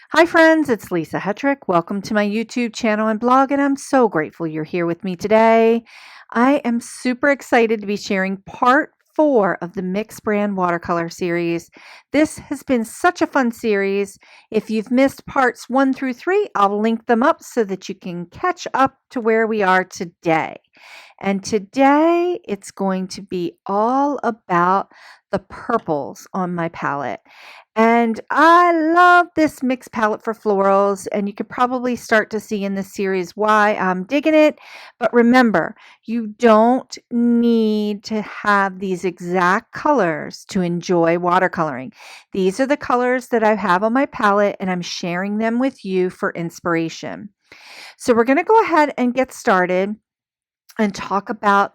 Hi, friends, it's Lisa Hetrick. Welcome to my YouTube channel and blog, and I'm so grateful you're here with me today. I am super excited to be sharing part 4 of the Mix Brand Watercolor series. This has been such a fun series. If you've missed parts 1 through 3, I'll link them up so that you can catch up to where we are today. And today it's going to be all about the purples on my palette. And I love this mixed palette for florals, and you could probably start to see in this series why I'm digging it. But remember, you don't need to have these exact colors to enjoy watercoloring. These are the colors that I have on my palette, and I'm sharing them with you for inspiration. So we're going to go ahead and get started and talk about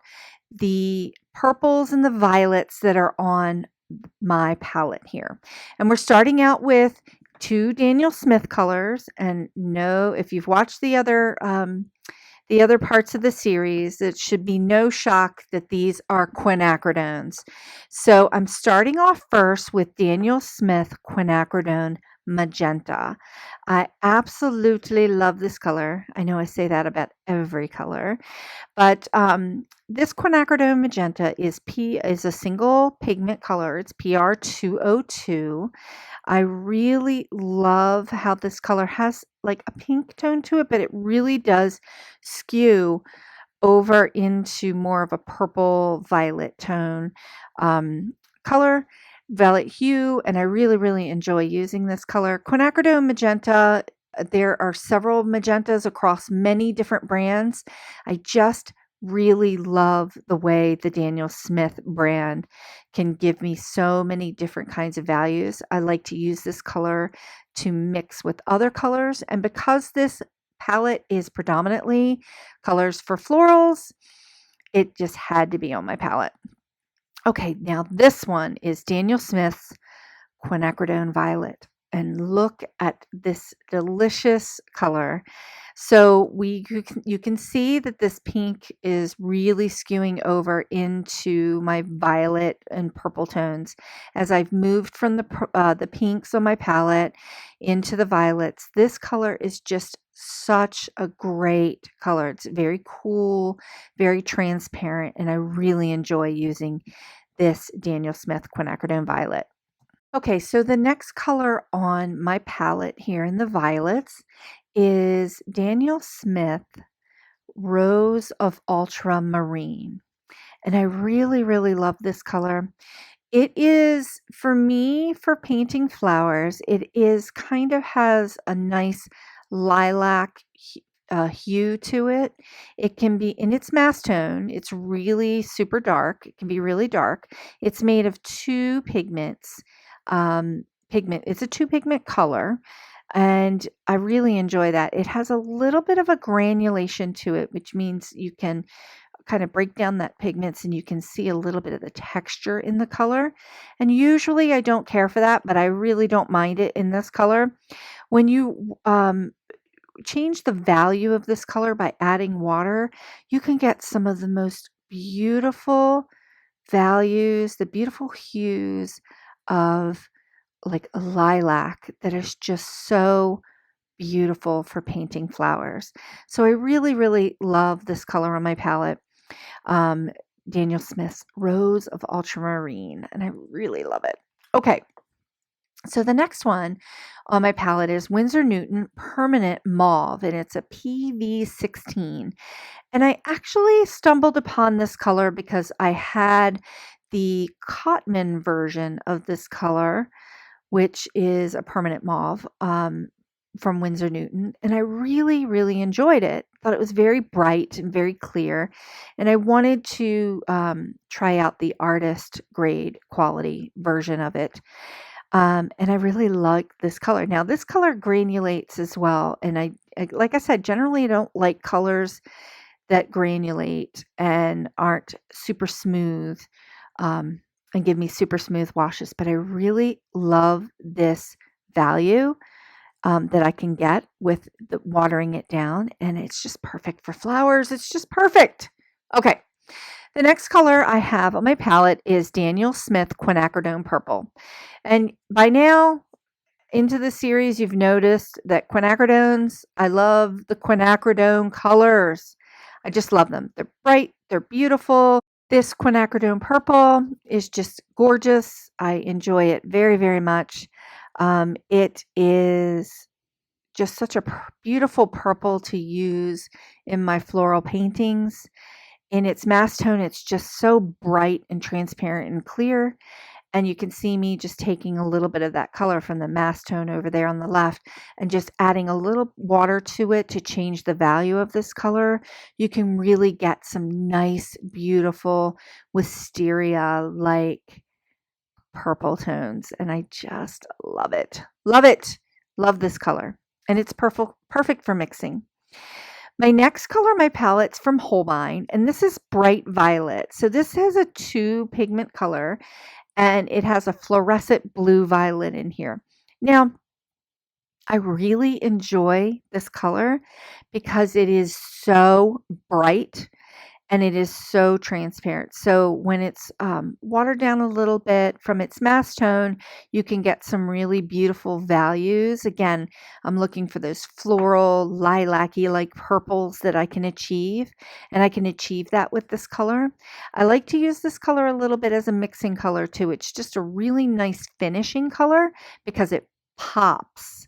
the purples and the violets that are on my palette here. And we're starting out with 2 Daniel Smith colors. And no, if you've watched the other parts of the series, it should be no shock that these are quinacridones. So I'm starting off first with Daniel Smith Quinacridone Magenta. I absolutely love this color. I know I say that about every color, but this quinacridone magenta is a single pigment color. It's PR202. I really love how this color has like a pink tone to it, but it really does skew over into more of a purple violet tone color, violet hue, and I really, really enjoy using this color. Quinacridone magenta, there are several magentas across many different brands. I just really love the way the Daniel Smith brand can give me so many different kinds of values. I like to use this color to mix with other colors, and because this palette is predominantly colors for florals, it just had to be on my palette. Okay, now this one is Daniel Smith's Quinacridone Violet. And look at this delicious color. So you can see that this pink is really skewing over into my violet and purple tones as I've moved from the pinks on my palette into the violets. This color is just such a great color. It's very cool, very transparent, and I really enjoy using this Daniel Smith Quinacridone Violet. Okay, so the next color on my palette here in the violets is Daniel Smith Rose of Ultramarine. And I really, really love this color. It is, for me, for painting flowers, it is kind of has a nice lilac hue to it. It can be in its mass tone. It's really super dark. It can be really dark. It's made of 2 pigments. It's a 2 pigment color, and I really enjoy that. It has a little bit of a granulation to it, which means you can kind of break down that pigments and you can see a little bit of the texture in the color. And usually I don't care for that, but I really don't mind it in this color. When you change the value of this color by adding water, you can get some of the most beautiful values, the beautiful hues of like a lilac that is just so beautiful for painting flowers. So I really, really love this color on my palette. Um, Daniel Smith's Rose of Ultramarine, and I really love it. Okay, so the next one on my palette is Winsor Newton Permanent Mauve, and it's a PV16. And I actually stumbled upon this color because I had the Cotman version of this color, which is a permanent mauve from Winsor Newton. And I really, really enjoyed it. Thought it was very bright and very clear. And I wanted to try out the artist grade quality version of it. And I really like this color. Now, this color granulates as well. And like I said, generally I don't like colors that granulate and aren't super smooth and give me super smooth washes. But I really love this value that I can get with the watering it down. And it's just perfect for flowers. It's just perfect. Okay. The next color I have on my palette is Daniel Smith Quinacridone Purple. And by now, into the series, you've noticed that quinacridones, I love the quinacridone colors. I just love them. They're bright, they're beautiful. This quinacridone purple is just gorgeous. I enjoy it very, very much. It is just such a beautiful purple to use in my floral paintings. In its mass tone, it's just so bright and transparent and clear. And you can see me just taking a little bit of that color from the mass tone over there on the left and just adding a little water to it to change the value of this color. You can really get some nice, beautiful wisteria-like purple tones. And I just love it. Love it. Love this color. And it's perfect for mixing. My next color on my palette's from Holbein, and this is bright violet. So this has a 2 pigment color, and it has a fluorescent blue violet in here. Now, I really enjoy this color because it is so bright and it is so transparent. So when it's watered down a little bit from its mass tone, you can get some really beautiful values. Again, I'm looking for those floral, lilac-y like purples that I can achieve, and I can achieve that with this color. I like to use this color a little bit as a mixing color too. It's just a really nice finishing color because it pops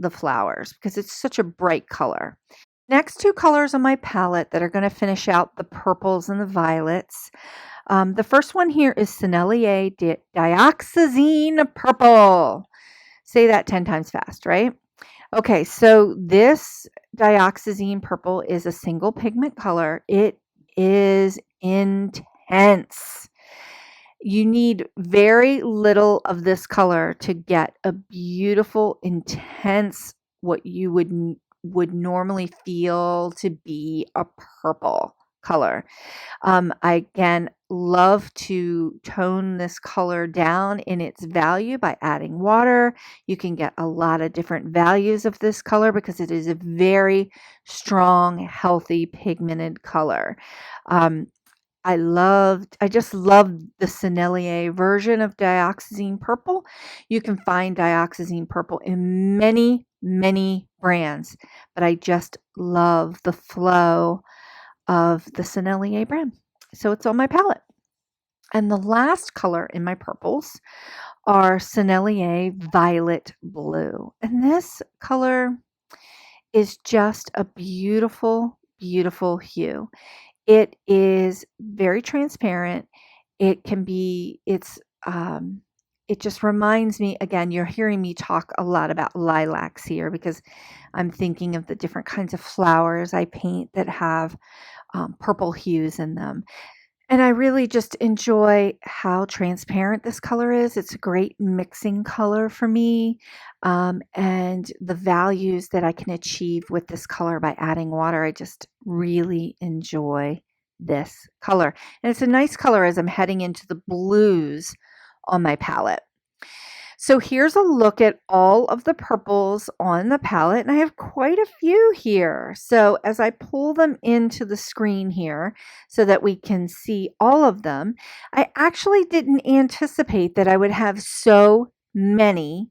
the flowers because it's such a bright color. Next 2 colors on my palette that are going to finish out the purples and the violets. The first one here is Sennelier Dioxazine Purple. Say that 10 times fast, right? Okay, so this dioxazine purple is a single pigment color. It is intense. You need very little of this color to get a beautiful, intense, what you would normally feel to be a purple color. I again love to tone this color down in its value by adding water. You can get a lot of different values of this color because it is a very strong, healthy, pigmented color. I just love the Sennelier version of dioxazine purple. You can find dioxazine purple in many, many brands, but I just love the flow of the Sennelier brand. So it's on my palette. And the last color in my purples are Sennelier Violet Blue. And this color is just a beautiful, beautiful hue. It is very transparent. It just reminds me, again, you're hearing me talk a lot about lilacs here because I'm thinking of the different kinds of flowers I paint that have purple hues in them. And I really just enjoy how transparent this color is. It's a great mixing color for me. And the values that I can achieve with this color by adding water, I just really enjoy this color. And it's a nice color as I'm heading into the blues on my palette. So here's a look at all of the purples on the palette, and I have quite a few here. So as I pull them into the screen here so that we can see all of them, I actually didn't anticipate that I would have so many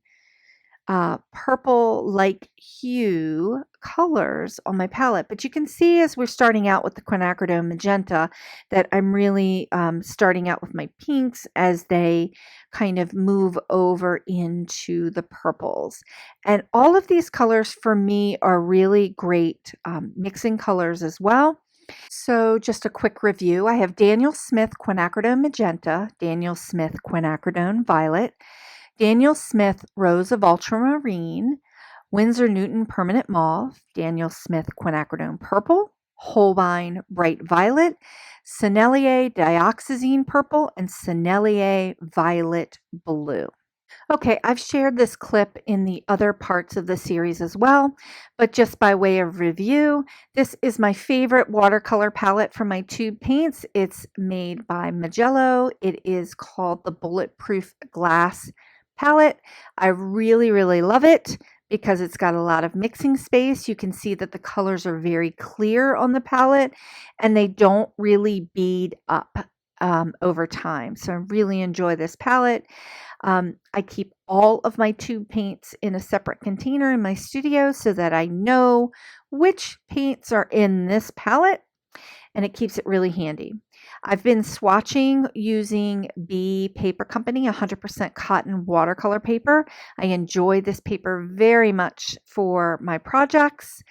purple-like hue colors on my palette. But you can see as we're starting out with the quinacridone magenta that I'm really starting out with my pinks as they kind of move over into the purples. And all of these colors for me are really great mixing colors as well. So just a quick review. I have Daniel Smith Quinacridone Magenta, Daniel Smith Quinacridone Violet, Daniel Smith Rose of Ultramarine, Winsor Newton Permanent Mauve, Daniel Smith Quinacridone Purple, Holbein Bright Violet, Sennelier Dioxazine Purple, and Sennelier Violet Blue. Okay, I've shared this clip in the other parts of the series as well, but just by way of review, this is my favorite watercolor palette for my tube paints. It's made by Magello. It is called the Bulletproof Glass palette. I really, really love it because it's got a lot of mixing space. You can see that the colors are very clear on the palette and they don't really bead up over time. So I really enjoy this palette. I keep all of my tube paints in a separate container in my studio so that I know which paints are in this palette, and it keeps it really handy. I've been swatching using B Paper Company 100% cotton watercolor paper. I enjoy this paper very much for my projects,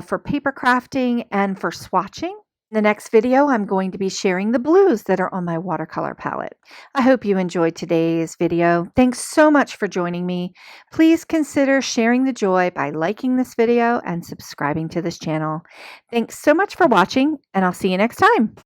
for paper crafting, and for swatching. In the next video, I'm going to be sharing the blues that are on my watercolor palette. I hope you enjoyed today's video. Thanks so much for joining me. Please consider sharing the joy by liking this video and subscribing to this channel. Thanks so much for watching, and I'll see you next time.